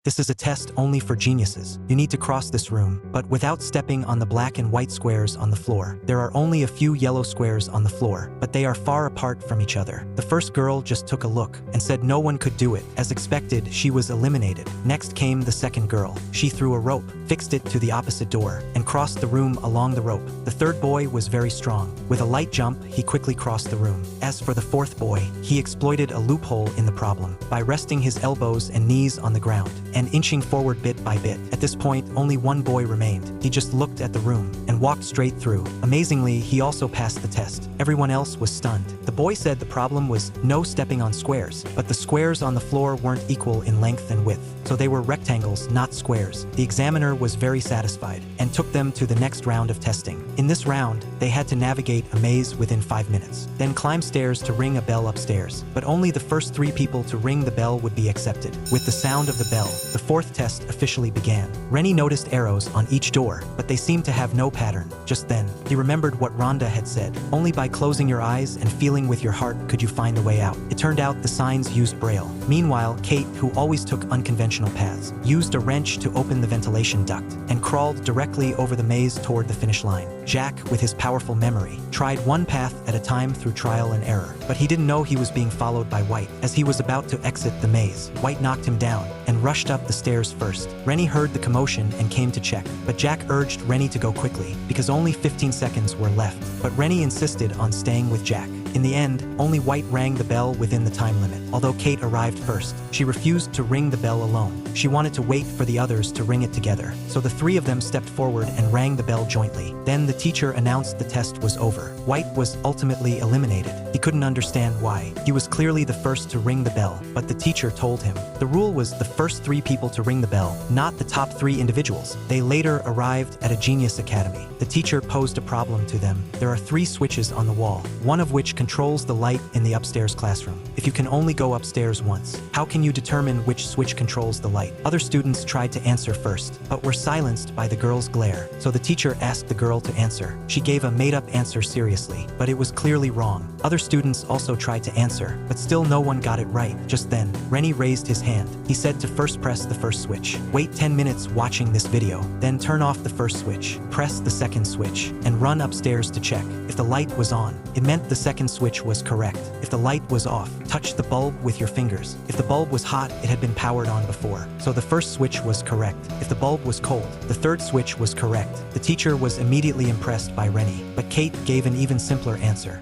This is a test only for geniuses. You need to cross this room, but without stepping on the black and white squares on the floor. There are only a few yellow squares on the floor, but they are far apart from each other. The first girl just took a look and said no one could do it. As expected, she was eliminated. Next came the second girl. She threw a rope, fixed it to the opposite door, and crossed the room along the rope. The third boy was very strong. With a light jump, he quickly crossed the room. As for the fourth boy, he exploited a loophole in the problem by resting his elbows and knees on the ground and inching forward bit by bit. At this point, only one boy remained. He just looked at the room and walked straight through. Amazingly, he also passed the test. Everyone else was stunned. The boy said the problem was no stepping on squares, but the squares on the floor weren't equal in length and width, so they were rectangles, not squares. The examiner was very satisfied and took them to the next round of testing. In this round, they had to navigate a maze within 5 minutes, then climb stairs to ring a bell upstairs. But only the first 3 people to ring the bell would be accepted. With the sound of the bell, the fourth test officially began. Rennie noticed arrows on each door, but they seemed to have no pattern. Just then, he remembered what Rhonda had said. Only by closing your eyes and feeling with your heart could you find a way out. It turned out the signs used Braille. Meanwhile, Kate, who always took unconventional paths, used a wrench to open the ventilation duct and crawled directly over the maze toward the finish line. Jack, with his powerful memory, tried one path at a time through trial and error, but he didn't know he was being followed by White. As he was about to exit the maze, White knocked him down and rushed up the stairs first. Rennie heard the commotion and came to check, but Jack urged Rennie to go quickly because only 15 seconds were left. But Rennie insisted on staying with Jack. In the end, only White rang the bell within the time limit. Although Kate arrived first, she refused to ring the bell alone. She wanted to wait for the others to ring it together. So the 3 of them stepped forward and rang the bell jointly. Then the teacher announced the test was over. White was ultimately eliminated. He couldn't understand why. He was clearly the first to ring the bell, but the teacher told him. The rule was the first 3 people to ring the bell, not the top 3 individuals. They later arrived at a genius academy. The teacher posed a problem to them. There are 3 switches on the wall, one of which controls the light in the upstairs classroom. If you can only go upstairs once, how can you determine which switch controls the light? Other students tried to answer first, but were silenced by the girl's glare. So the teacher asked the girl to answer. She gave a made-up answer seriously, but it was clearly wrong. Other students also tried to answer, but still no one got it right. Just then, Rennie raised his hand. He said to first press the first switch. Wait 10 minutes watching this video, then turn off the first switch, press the second switch, and run upstairs to check. If the light was on, it meant the second switch was correct. If the light was off, touch the bulb with your fingers. If the bulb was hot, it had been powered on before, so the first switch was correct. If the bulb was cold, the third switch was correct. The teacher was immediately impressed by Rennie, but Kate gave an even simpler answer.